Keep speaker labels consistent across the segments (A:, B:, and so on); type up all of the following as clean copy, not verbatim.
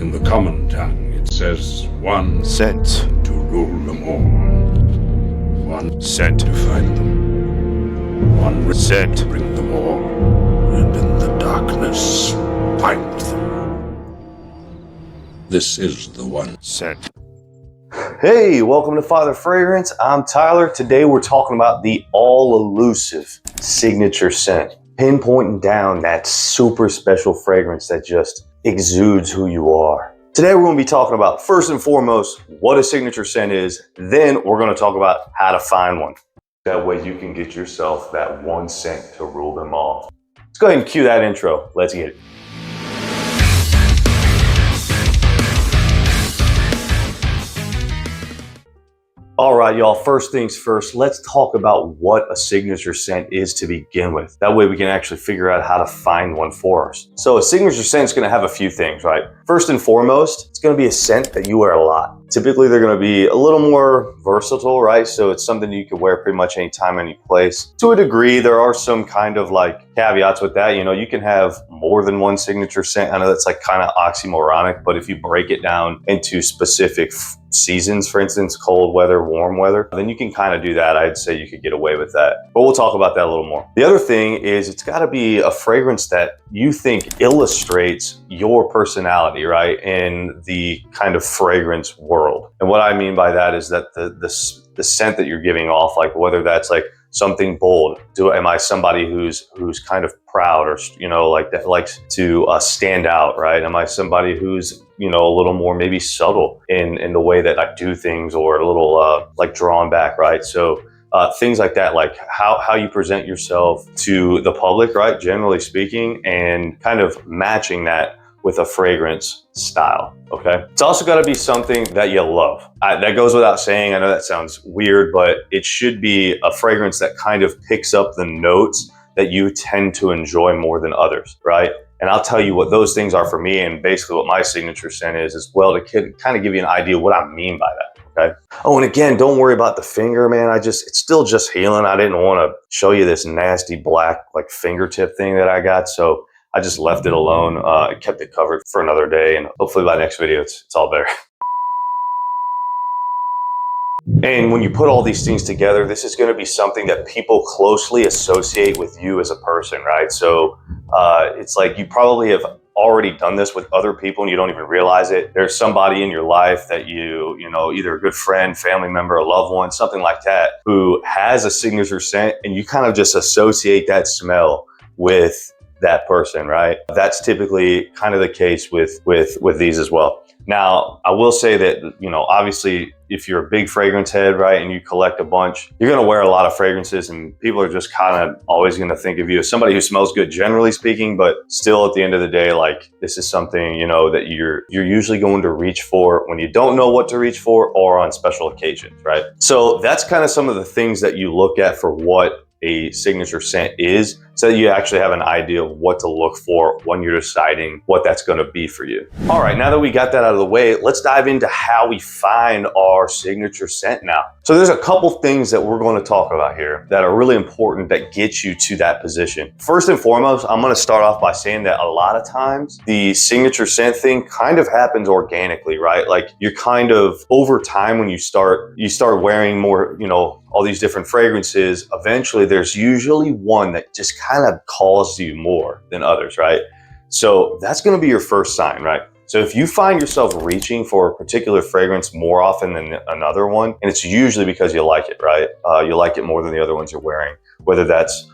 A: In the common tongue, it says one
B: Scent.
A: to rule them all. One
B: Scent.
A: to find them. One
B: Scent.
A: to bring them all. And in the darkness, find them. This is the one.
B: Scent.
C: Hey, welcome to Father Fragrance. I'm Tyler. Today we're talking about the all-elusive signature scent. Pinpointing down that super special fragrance that just exudes who you are. Today we're going to be talking about, first and foremost, what a signature scent is. Then we're going to talk about how to find one. That way you can get yourself that one scent to rule them all. Let's go ahead and cue that intro. Let's get it. All right, y'all, first things first, let's talk about what a signature scent is to begin with. That way we can actually figure out how to find one for us. So a signature scent is gonna have a few things, right? First and foremost, it's gonna be a scent that you wear a lot. Typically, they're gonna be a little more versatile, right? So it's something you can wear pretty much any time, any place. To a degree, there are some kind of like caveats with that. You know, you can have more than one signature scent. I know that's like kind of oxymoronic, but if you break it down into specific seasons, for instance, cold weather, warm weather, then you can kind of do that. I'd say you could get away with that, but we'll talk about that a little more. The other thing is it's got to be a fragrance that you think illustrates your personality, right? In the kind of fragrance world. And what I mean by that is that the scent that you're giving off, like whether that's like something bold. Am I somebody who's kind of proud, or like that likes to stand out, right? Am I somebody who's a little more maybe subtle in the way that I do things, or a little like drawn back, right? So things like that, like how you present yourself to the public, right? Generally speaking, and kind of matching that with a fragrance style, okay? It's also gotta be something that you love. That goes without saying. I know that sounds weird, but it should be a fragrance that kind of picks up the notes that you tend to enjoy more than others, right? And I'll tell you what those things are for me, and basically what my signature scent is as well, to kind of give you an idea of what I mean by that, okay? Oh, and again, don't worry about the finger, man. It's still just healing. I didn't want to show you this nasty black like fingertip thing that I got, so I just left it alone. I kept it covered for another day, and hopefully by next video, it's all better. And when you put all these things together, this is going to be something that people closely associate with you as a person, right? So it's like you probably have already done this with other people and you don't even realize it. There's somebody in your life that you either a good friend, family member, a loved one, something like that, who has a signature scent, and you kind of just associate that smell with that person, right? That's typically kind of the case with these as well. Now, I will say that, obviously, if you're a big fragrance head, right, and you collect a bunch, you're going to wear a lot of fragrances, and people are just kind of always going to think of you as somebody who smells good, generally speaking, but still at the end of the day, like, this is something, that you're usually going to reach for when you don't know what to reach for, or on special occasions, right? So that's kind of some of the things that you look at for what a signature scent is, so that you actually have an idea of what to look for when you're deciding what that's going to be for you. All right, now that we got that out of the way, let's dive into how we find our signature scent now. So there's a couple things that we're going to talk about here that are really important that get you to that position. First and foremost, I'm going to start off by saying that a lot of times the signature scent thing kind of happens organically, right? Like you're kind of over time, when you start wearing more, all these different fragrances, eventually there's usually one that just kind of calls to you more than others, right? So that's going to be your first sign, right? So if you find yourself reaching for a particular fragrance more often than another one, and it's usually because you like it, right? You like it more than the other ones you're wearing, whether that's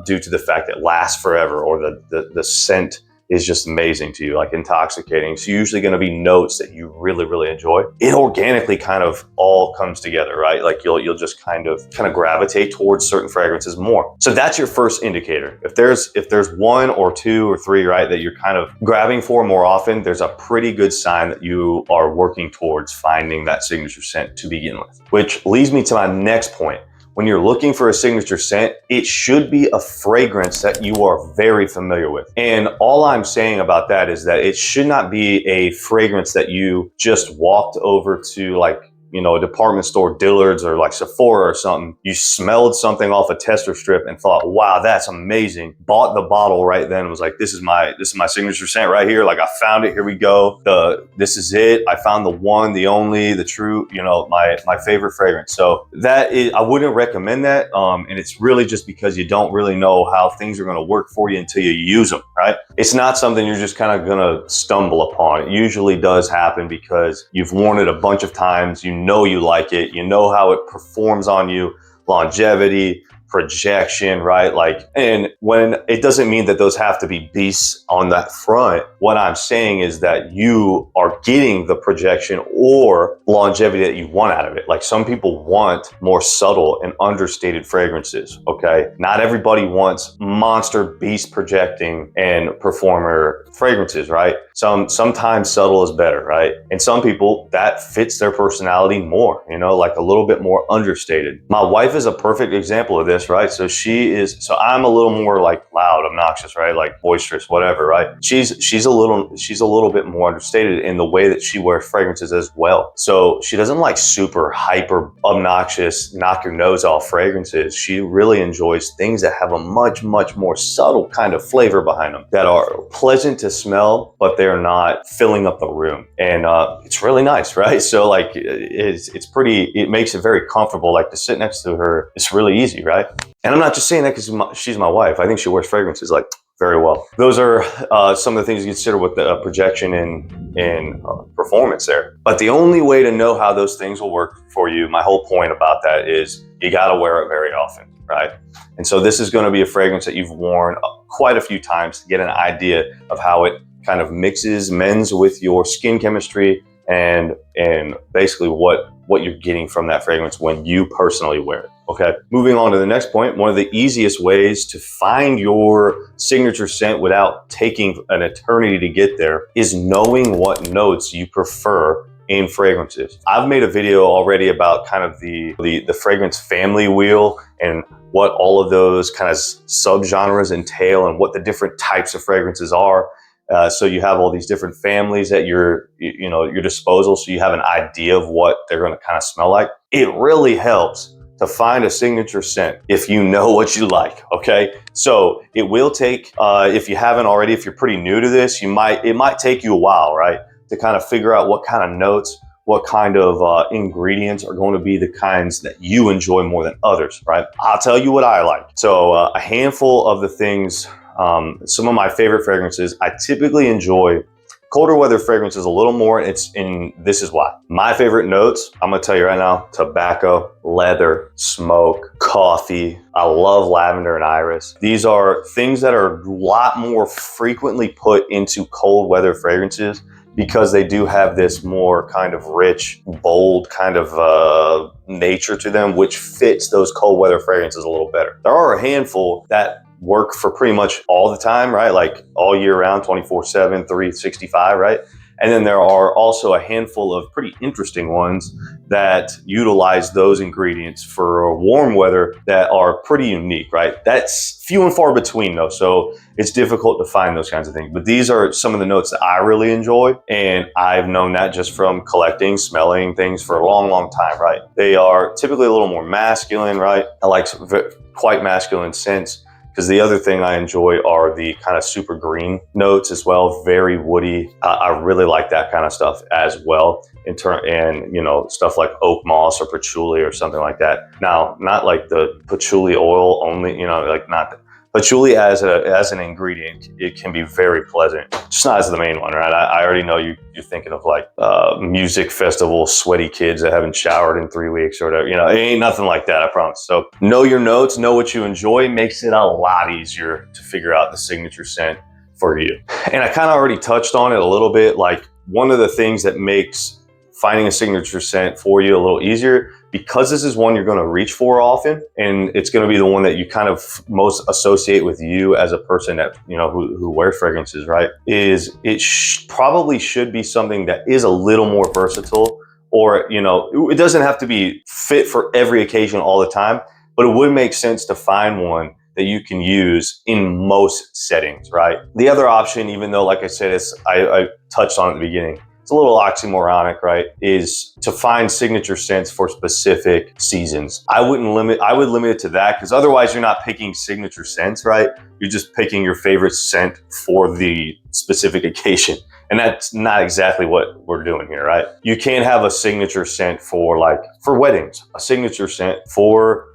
C: due to the fact that it lasts forever, or the scent is just amazing to you, like intoxicating. So usually going to be notes that you really, really enjoy. It organically kind of all comes together, right? Like you'll just kind of gravitate towards certain fragrances more. So that's your first indicator. If there's one or two or three, right, that you're kind of grabbing for more often, there's a pretty good sign that you are working towards finding that signature scent to begin with. Which leads me to my next point. When you're looking for a signature scent, it should be a fragrance that you are very familiar with. And all I'm saying about that is that it should not be a fragrance that you just walked over to like a department store, Dillard's or like Sephora or something, you smelled something off a tester strip and thought, wow, that's amazing. Bought the bottle right then and was like, this is my signature scent right here. Like, I found it, here we go. This is it. I found the one, the only, the true, my favorite fragrance. So that is, I wouldn't recommend that. And it's really just because you don't really know how things are going to work for you until you use them, right? It's not something you're just kind of going to stumble upon. It usually does happen because you've worn it a bunch of times. You know you like it. You know how it performs on you, longevity, projection, right? Like, and when it doesn't mean that those have to be beasts on that front. What I'm saying is that you are getting the projection or longevity that you want out of it. Like, some people want more subtle and understated fragrances, okay? Not everybody wants monster beast projecting and performer fragrances, right? Sometimes subtle is better, right? And some people, that fits their personality more, like a little bit more understated. My wife is a perfect example of this, right? So I'm a little more like loud, obnoxious, right? Like boisterous, whatever, right? She's a little bit more understated in the way that she wears fragrances as well. So she doesn't like super hyper obnoxious, knock your nose off fragrances. She really enjoys things that have a much, much more subtle kind of flavor behind them, that are pleasant to smell, but they're not filling up the room. And it's really nice, right? So like it makes it very comfortable. Like, to sit next to her, it's really easy, right? And I'm not just saying that because she's my wife. I think she wears fragrances like very well. Those are some of the things you consider with the projection and performance there. But the only way to know how those things will work for you, my whole point about that is you got to wear it very often, right? And so this is going to be a fragrance that you've worn quite a few times to get an idea of how it kind of mends with your skin chemistry and basically what you're getting from that fragrance when you personally wear it. Okay, moving on to the next point. One of the easiest ways to find your signature scent without taking an eternity to get there is knowing what notes you prefer in fragrances. I've made a video already about kind of the fragrance family wheel and what all of those kind of subgenres entail and what the different types of fragrances are. So you have all these different families at your disposal, so you have an idea of what they're going to kind of smell like. It really helps to find a signature scent if you know what you like, okay? So it will take, if you haven't already, if you're pretty new to this, it might take you a while, right? To kind of figure out what kind of notes, what kind of ingredients are going to be the kinds that you enjoy more than others, right? I'll tell you what I like. So a handful of the things, some of my favorite fragrances, I typically enjoy colder weather fragrances a little more. This is why. My favorite notes, I'm gonna tell you right now: tobacco, leather, smoke, coffee. I love lavender and iris. These are things that are a lot more frequently put into cold weather fragrances because they do have this more kind of rich, bold kind of nature to them, which fits those cold weather fragrances a little better. There are a handful that work for pretty much all the time, right? Like all year round, 24/7, 365, right? And then there are also a handful of pretty interesting ones that utilize those ingredients for warm weather that are pretty unique, right? That's few and far between though, so it's difficult to find those kinds of things. But these are some of the notes that I really enjoy, and I've known that just from collecting, smelling things for a long, long time, right? They are typically a little more masculine, right? I like quite masculine scents. Because the other thing I enjoy are the kind of super green notes as well, very woody. I really like that kind of stuff as well. And stuff like oak moss or patchouli or something like that. Now, not like the patchouli oil only, like not patchouli as an ingredient. It can be very pleasant, just not as the main one, right? I already know you're thinking of like music festival sweaty kids that haven't showered in 3 weeks or whatever. It ain't nothing like that, I promise. So know your notes, know what you enjoy, makes it a lot easier to figure out the signature scent for you. And I kind of already touched on it a little bit. Like, one of the things that makes finding a signature scent for you a little easier, because this is one you're going to reach for often, and it's going to be the one that you kind of most associate with you as a person that who wears fragrances, right? Is it probably should be something that is a little more versatile, or it doesn't have to be fit for every occasion all the time, but it would make sense to find one that you can use in most settings, right? The other option, even though like I said, I touched on at the beginning, it's a little oxymoronic, right? Is to find signature scents for specific seasons. I would limit it to that, because otherwise you're not picking signature scents, right? You're just picking your favorite scent for the specific occasion. And that's not exactly what we're doing here, right? You can't have a signature scent for weddings, a signature scent for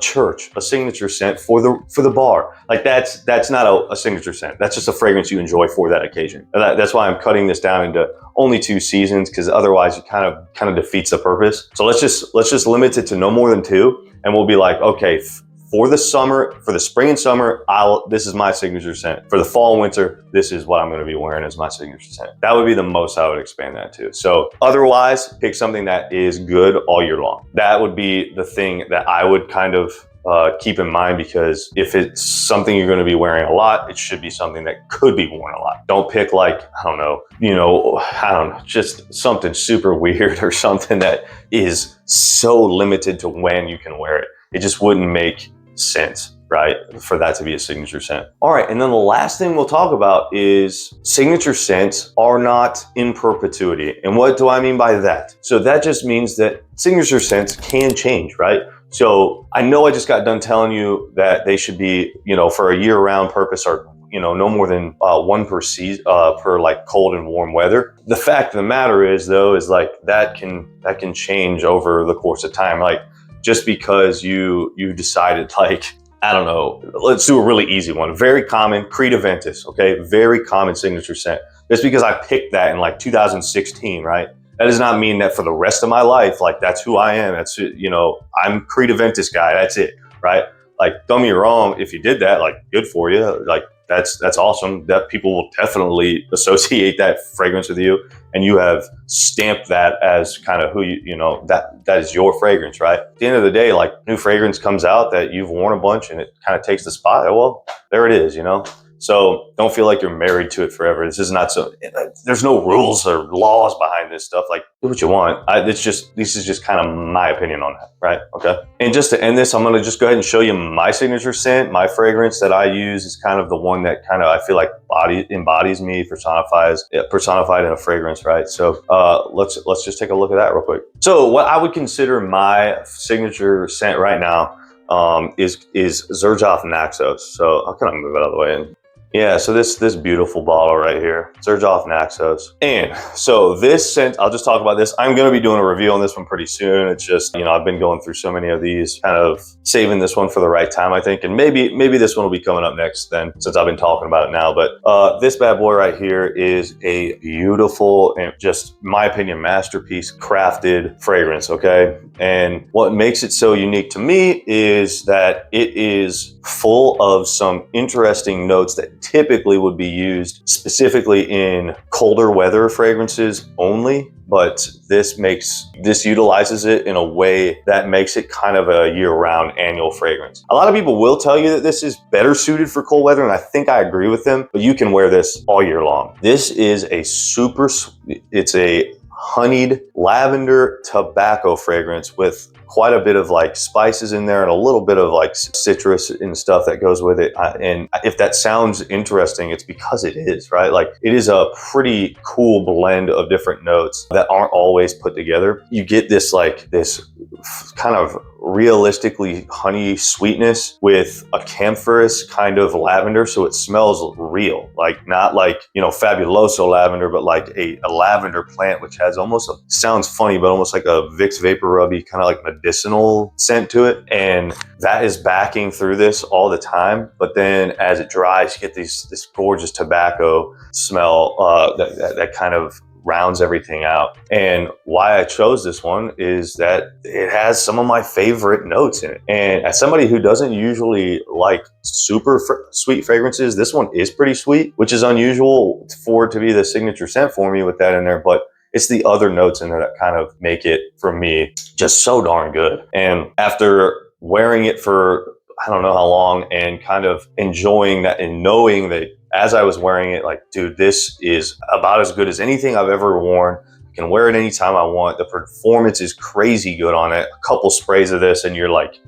C: church, a signature scent for the bar. Like that's not a signature scent. That's just a fragrance you enjoy for that occasion. And that's why I'm cutting this down into only 2 seasons, because otherwise it kind of defeats the purpose. So let's just limit it to no more than 2, and we'll be like, okay, for the summer, for the spring and summer, this is my signature scent. For the fall and winter, this is what I'm going to be wearing as my signature scent. That would be the most I would expand that to. So otherwise, pick something that is good all year long. That would be the thing that I would kind of keep in mind, because if it's something you're going to be wearing a lot, it should be something that could be worn a lot. Don't pick just something super weird or something that is so limited to when you can wear it. It just wouldn't make sense, right, for that to be a signature scent. All right, and then the last thing we'll talk about is signature scents are not in perpetuity. And what do I mean by that? So that just means that signature scents can change, right? So I know I just got done telling you that they should be, for a year-round purpose, or no more than 1 per season, per like cold and warm weather. The fact of the matter is, though, is like that can change over the course of time. Like, just because you decided, like, I don't know, let's do a really easy one. Very common, Creed Aventus, okay? Very common signature scent. Just because I picked that in like 2016, right? That does not mean that for the rest of my life, like, that's who I am. That's, I'm Creed Aventus guy, that's it, right? Like, don't get me wrong, if you did that, like, good for you. Like, that's awesome. That people will definitely associate that fragrance with you, and you have stamped that as kind of who that is your fragrance, right? At the end of the day, like, new fragrance comes out that you've worn a bunch and it kind of takes the spot. Well, there it is, So don't feel like you're married to it forever. This is not so, there's no rules or laws behind this stuff. Like, do what you want. This is just kind of my opinion on that, right? Okay. And just to end this, I'm going to just go ahead and show you my signature scent. My fragrance that I use is kind of the one that kind of, I feel like embodies me, personified in a fragrance, right? So let's just take a look at that real quick. So what I would consider my signature scent right now is Xerjoff Naxos. So I'll kind of move it out of the way. Yeah, so this beautiful bottle right here, Xerjoff Naxos. And so this scent, I'll just talk about this. I'm going to be doing a review on this one pretty soon. It's just, I've been going through so many of these, kind of saving this one for the right time, I think. And maybe this one will be coming up next then, since I've been talking about it now. But this bad boy right here is a beautiful and, just my opinion, masterpiece crafted fragrance, okay? And what makes it so unique to me is that it is full of some interesting notes that typically would be used specifically in colder weather fragrances only, but this utilizes it in a way that makes it kind of a year-round annual fragrance. A lot of people will tell you that this is better suited for cold weather, and I think I agree with them, but you can wear this all year long. This is it's a honeyed lavender tobacco fragrance with quite a bit of like spices in there and a little bit of like citrus and stuff that goes with it. And if that sounds interesting, it's because it is, right? Like, it is a pretty cool blend of different notes that aren't always put together. You get this kind of realistically honey sweetness with a camphorous kind of lavender, so it smells real, like not like fabuloso lavender, but like a lavender plant, which has sounds funny, but almost like a Vicks Vapor Rubby kind of like medicinal scent to it. And that is backing through this all the time. But then as it dries, you get this gorgeous tobacco smell that kind of rounds everything out. And why I chose this one is that it has some of my favorite notes in it. And as somebody who doesn't usually like super sweet fragrances, this one is pretty sweet, which is unusual for it to be the signature scent for me with that in there. But it's the other notes in there that kind of make it, for me, just so darn good. And after wearing it for I don't know how long, and kind of enjoying that and knowing that as I was wearing it, like, dude, this is about as good as anything I've ever worn. I can wear it anytime I want. The performance is crazy good on it. A couple sprays of this and you're like,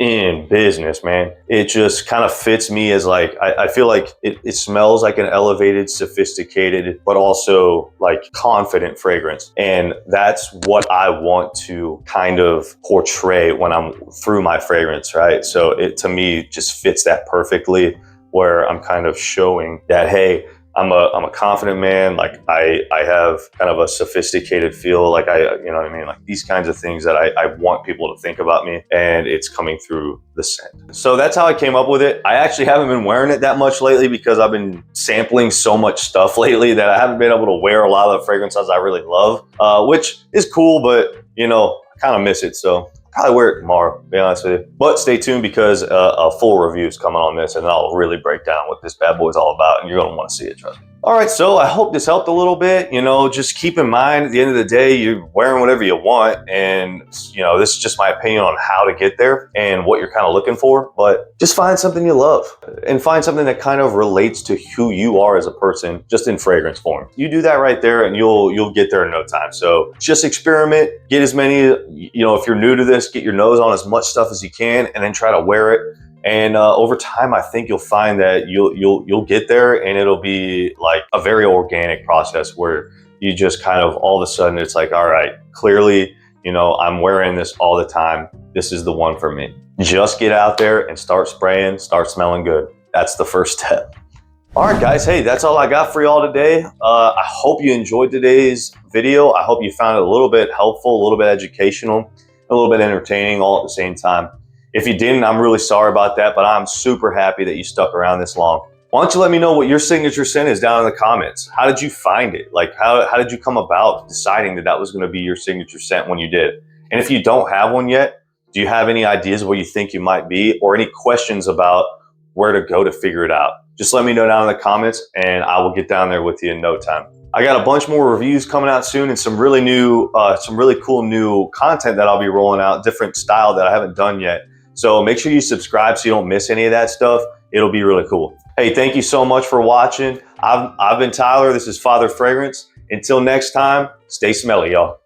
C: in business, man. It just kind of fits me as like, I feel like it smells like an elevated, sophisticated, but also like confident fragrance. And that's what I want to kind of portray when I'm through my fragrance, right? So it, to me, just fits that perfectly, where I'm kind of showing that, hey, I'm a confident man. Like I have kind of a sophisticated feel. Like you know what I mean? Like these kinds of things that I want people to think about me, and it's coming through the scent. So that's how I came up with it. I actually haven't been wearing it that much lately because I've been sampling so much stuff lately that I haven't been able to wear a lot of the fragrances I really love, which is cool, but I kind of miss it. So probably wear it tomorrow, to be honest with you. But stay tuned, because a full review is coming on this, and I'll really break down what this bad boy is all about, and you're going to want to see it, trust me. All right, so I hope this helped a little bit. Just keep in mind, at the end of the day, you're wearing whatever you want, and this is just my opinion on how to get there and what you're kind of looking for. But just find something you love, and find something that kind of relates to who you are as a person, just in fragrance form. You do that right there, and you'll get there in no time. So just experiment, get as many, if you're new to this, get your nose on as much stuff as you can, and then try to wear it. And over time, I think you'll find that you'll get there, and it'll be like a very organic process where you just kind of all of a sudden it's like, all right, clearly, I'm wearing this all the time. This is the one for me. Just get out there and start spraying, start smelling good. That's the first step. All right, guys. Hey, that's all I got for y'all today. I hope you enjoyed today's video. I hope you found it a little bit helpful, a little bit educational, a little bit entertaining all at the same time. If you didn't, I'm really sorry about that, but I'm super happy that you stuck around this long. Why don't you let me know what your signature scent is down in the comments? How did you find it? Like, how did you come about deciding that was going to be your signature scent when you did? And if you don't have one yet, do you have any ideas of where you think you might be, or any questions about where to go to figure it out? Just let me know down in the comments, and I will get down there with you in no time. I got a bunch more reviews coming out soon, and some really cool new content that I'll be rolling out, different style that I haven't done yet. So make sure you subscribe so you don't miss any of that stuff. It'll be really cool. Hey, thank you so much for watching. I've been Tyler. This is Father Fragrance. Until next time, stay smelly, y'all.